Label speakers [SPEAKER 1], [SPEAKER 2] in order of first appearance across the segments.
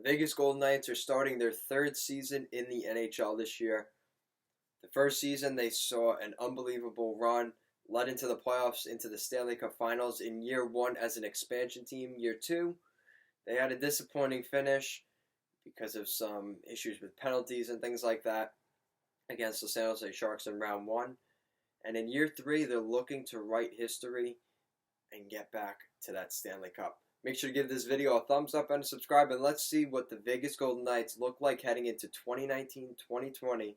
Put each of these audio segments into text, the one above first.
[SPEAKER 1] The Vegas Golden Knights are starting their third season in the NHL this year. The first season, they saw an unbelievable run, led into the playoffs, into the Stanley Cup Finals in year one as an expansion team. Year two, they had a disappointing finish because of some issues with penalties and things like that against the San Jose Sharks in round one. And in year three, they're looking to write history and get back to that Stanley Cup. Make sure to give this video a thumbs up and subscribe, and let's see what the Vegas Golden Knights look like heading into 2019-2020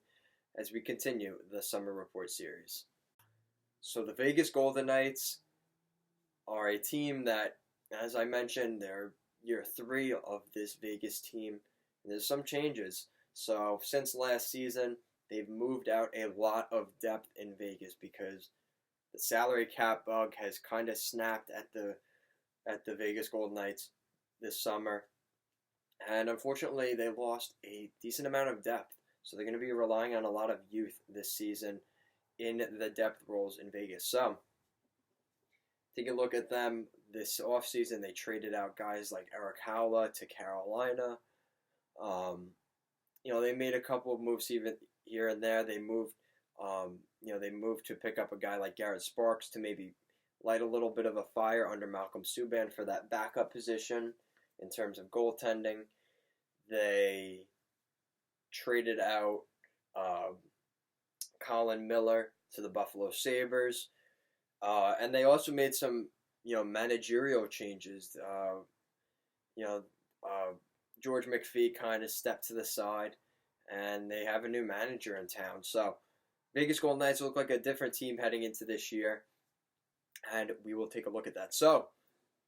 [SPEAKER 1] as we continue the Summer Report series. So the Vegas Golden Knights are a team that, as I mentioned, they're year three of this Vegas team. And there's some changes. So since last season, they've moved out a lot of depth in Vegas because the salary cap bug has kind of snapped at the Vegas Golden Knights this summer. And unfortunately, they lost a decent amount of depth. So they're going to be relying on a lot of youth this season in the depth roles in Vegas. So, take a look at them this offseason. They traded out guys like Erik Haula to Carolina. They made a couple of moves even here and there. They moved, they moved to pick up a guy like Garrett Sparks to maybe light a little bit of a fire under Malcolm Subban for that backup position in terms of goaltending. They traded out Colin Miller to the Buffalo Sabres. And they also made some, managerial changes. George McPhee kind of stepped to the side, and they have a new manager in town. So, Vegas Golden Knights look like a different team heading into this year, and we will take a look at that. So,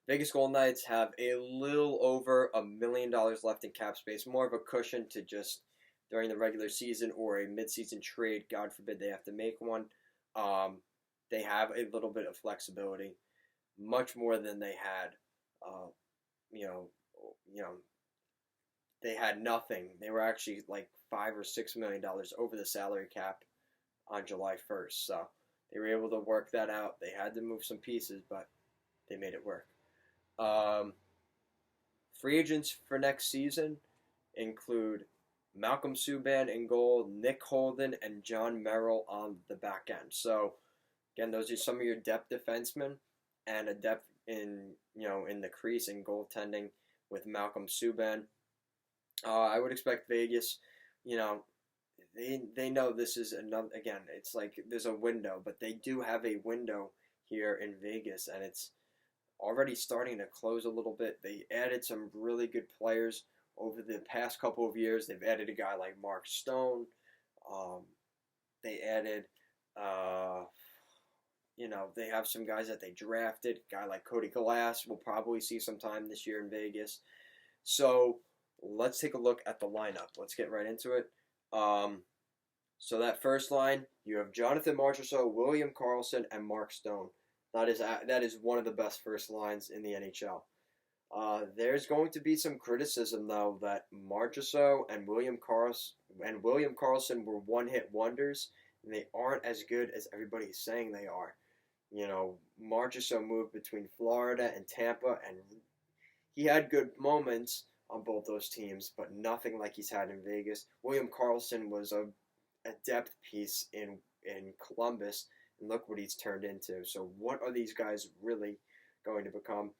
[SPEAKER 1] Vegas Golden Knights have a little over $1 million left in cap space, more of a cushion to just during the regular season or a midseason trade. God forbid they have to make one. They have a little bit of flexibility, much more than they had. They had nothing. They were actually like $5 or $6 million over the salary cap on July 1st. So they were able to work that out. They had to move some pieces, but they made it work. Free agents for next season include Malcolm Subban in goal, Nick Holden, and John Merrill on the back end. So, again, those are some of your depth defensemen, and a depth in the crease and goaltending with Malcolm Subban. I would expect Vegas, they know this is another. Again, it's like there's a window, but they do have a window here in Vegas, and it's already starting to close a little bit. They added some really good players over the past couple of years. They've added a guy like Mark Stone. They added, they have some guys that they drafted. A guy like Cody Glass will probably see some time this year in Vegas. So let's take a look at the lineup. Let's get right into it. So that first line, you have Jonathan Marchessault, William Karlsson, and Mark Stone. That is one of the best first lines in the NHL. There's going to be some criticism, though, that Marchessault and William Karlsson were one-hit wonders, and they aren't as good as everybody's saying they are. Marchessault moved between Florida and Tampa, and he had good moments on both those teams, but nothing like he's had in Vegas. William Karlsson was a depth piece in Columbus, and look what he's turned into. So what are these guys really going to become?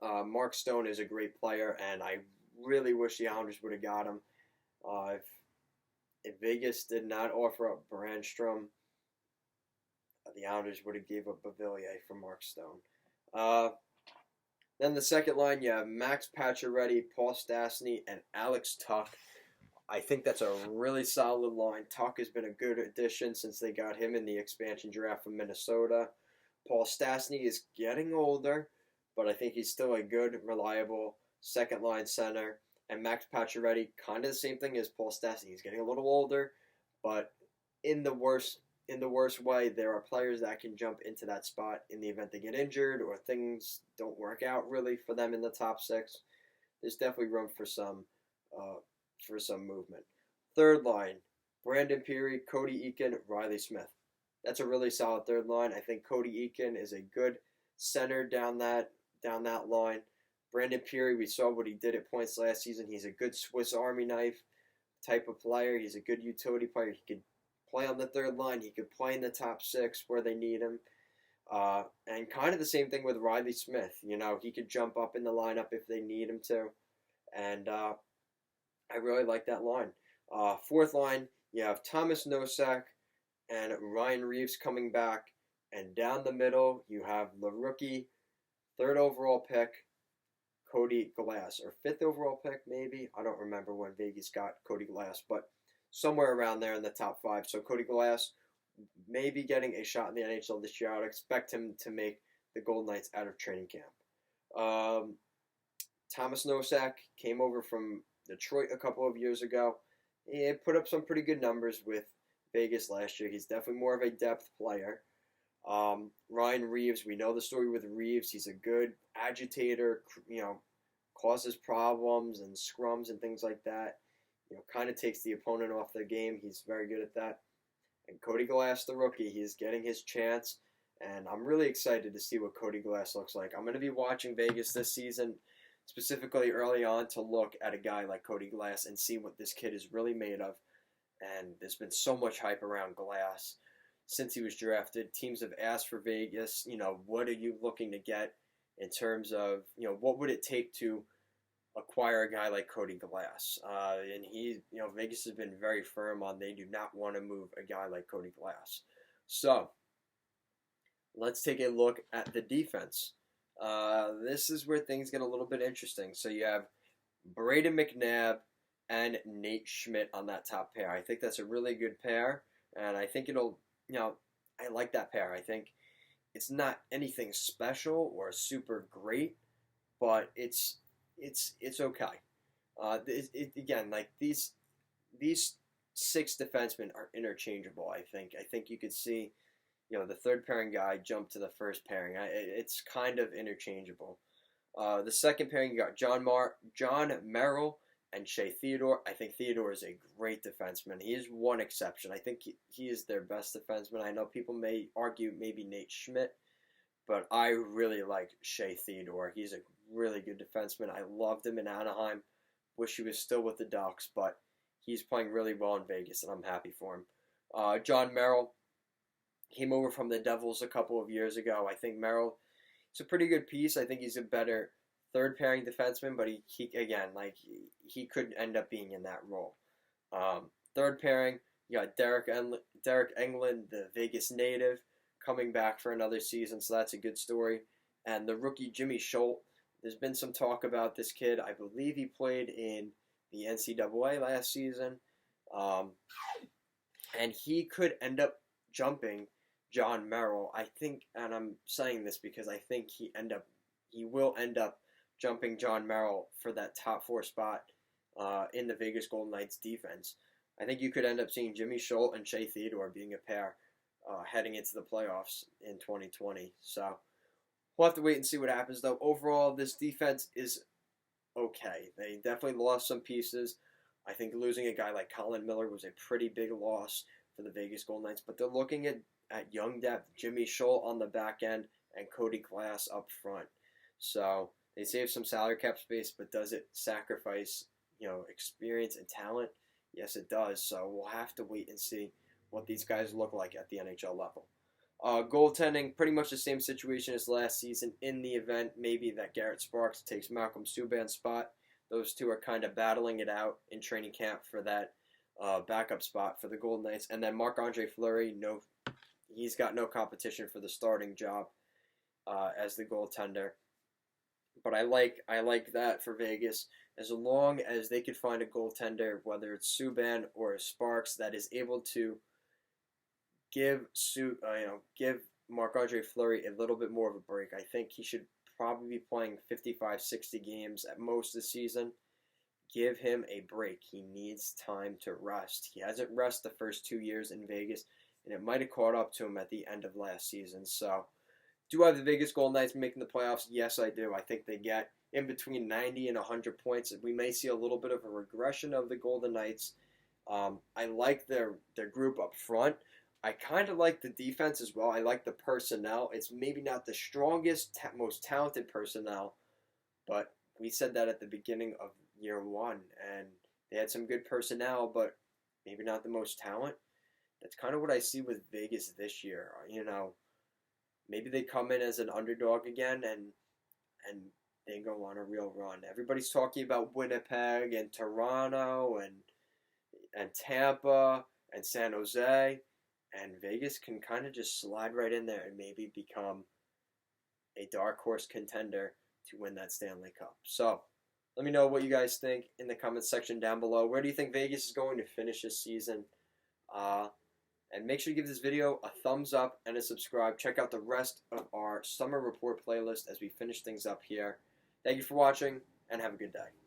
[SPEAKER 1] Mark Stone is a great player, and I really wish the Islanders would have got him. If Vegas did not offer up Brandstrom, the Islanders would have gave up Beauvillier for Mark Stone. Then the second line, you have Max Pacioretty, Paul Stastny, and Alex Tuch. I think that's a really solid line. Tuch has been a good addition since they got him in the expansion draft from Minnesota. Paul Stastny is getting older, but I think he's still a good, reliable second-line center. And Max Pacioretty, kind of the same thing as Paul Stastny. He's getting a little older, but in the worst way, there are players that can jump into that spot in the event they get injured or things don't work out really for them in the top six. There's definitely room for some movement. Third line, Brandon Peary, Cody Eakin, Riley Smith. That's a really solid third line. I think Cody Eakin is a good center down that line. Brandon Peary, we saw what he did at points last season. He's a good Swiss Army knife type of player. He's a good utility player. He could play on the third line. He could play in the top six where they need him. And kind of the same thing with Riley Smith. He could jump up in the lineup if they need him to. And I really like that line. Fourth line, you have Thomas Nosek and Ryan Reeves coming back. And down the middle, you have the rookie, third overall pick, Cody Glass. Or fifth overall pick, maybe? I don't remember when Vegas got Cody Glass, but somewhere around there in the top five. So Cody Glass may be getting a shot in the NHL this year. I would expect him to make the Golden Knights out of training camp. Thomas Nosek came over from Detroit a couple of years ago. He put up some pretty good numbers with Vegas last year. He's definitely more of a depth player. Ryan Reeves, we know the story with Reeves. He's a good agitator, causes problems and scrums and things like that. Kind of takes the opponent off the game. He's very good at that. And Cody Glass, the rookie, he's getting his chance. And I'm really excited to see what Cody Glass looks like. I'm going to be watching Vegas this season, specifically early on, to look at a guy like Cody Glass and see what this kid is really made of. And there's been so much hype around Glass since he was drafted. Teams have asked for Vegas, what are you looking to get in terms of, what would it take to acquire a guy like Cody Glass? And Vegas has been very firm on they do not want to move a guy like Cody Glass. So, let's take a look at the defense. This is where things get a little bit interesting. So you have Braden McNabb and Nate Schmidt on that top pair. I think that's a really good pair, and I think I like that pair. I think it's not anything special or super great, but it's okay. Again, like these six defensemen are interchangeable. I think you could see, the third pairing guy jump to the first pairing. It's kind of interchangeable. The second pairing, you got John Merrill and Shea Theodore. I think Theodore is a great defenseman. He is one exception. I think he is their best defenseman. I know people may argue maybe Nate Schmidt, but I really like Shea Theodore. He's a really good defenseman. I loved him in Anaheim. Wish he was still with the Ducks, but he's playing really well in Vegas, and I'm happy for him. John Merrill came over from the Devils a couple of years ago. I think Merrill is a pretty good piece. I think he's a better third pairing defenseman, but he could end up being in that role. Third pairing, you got Derek Englund, the Vegas native, coming back for another season, so that's a good story. And the rookie Jimmy Schultz, there's been some talk about this kid. I believe he played in the NCAA last season, and he could end up jumping John Merrill. I think, and I'm saying this because I think he will end up jumping John Merrill for that top four spot in the Vegas Golden Knights defense. I think you could end up seeing Jimmy Schultz and Shea Theodore being a pair heading into the playoffs in 2020. So we'll have to wait and see what happens, though. Overall, this defense is okay. They definitely lost some pieces. I think losing a guy like Colin Miller was a pretty big loss for the Vegas Golden Knights, but they're looking at young depth, Jimmy Schultz on the back end and Cody Glass up front. So they save some salary cap space, but does it sacrifice, experience and talent? Yes, it does. So we'll have to wait and see what these guys look like at the NHL level. Goaltending, pretty much the same situation as last season in the event maybe that Garrett Sparks takes Malcolm Subban's spot. Those two are kind of battling it out in training camp for that backup spot for the Golden Knights. And then Marc-Andre Fleury, he's got no competition for the starting job as the goaltender. But I like that for Vegas, as long as they could find a goaltender, whether it's Subban or Sparks, that is able to give Marc-Andre Fleury a little bit more of a break. I think he should probably be playing 55, 60 games at most this season. Give him a break. He needs time to rest. He hasn't rested the first 2 years in Vegas, and it might have caught up to him at the end of last season. So, do I have the Vegas Golden Knights making the playoffs? Yes, I do. I think they get in between 90 and 100 points. We may see a little bit of a regression of the Golden Knights. I like their group up front. I kind of like the defense as well. I like the personnel. It's maybe not the strongest, most talented personnel, but we said that at the beginning of year one, and they had some good personnel, but maybe not the most talent. That's kind of what I see with Vegas this year. Maybe they come in as an underdog again, and they go on a real run. Everybody's talking about Winnipeg and Toronto and Tampa and San Jose, and Vegas can kind of just slide right in there and maybe become a dark horse contender to win that Stanley Cup. So let me know what you guys think in the comments section down below. Where do you think Vegas is going to finish this season? And make sure to give this video a thumbs up and a subscribe. Check out the rest of our Summer Report playlist as we finish things up here. Thank you for watching, and have a good day.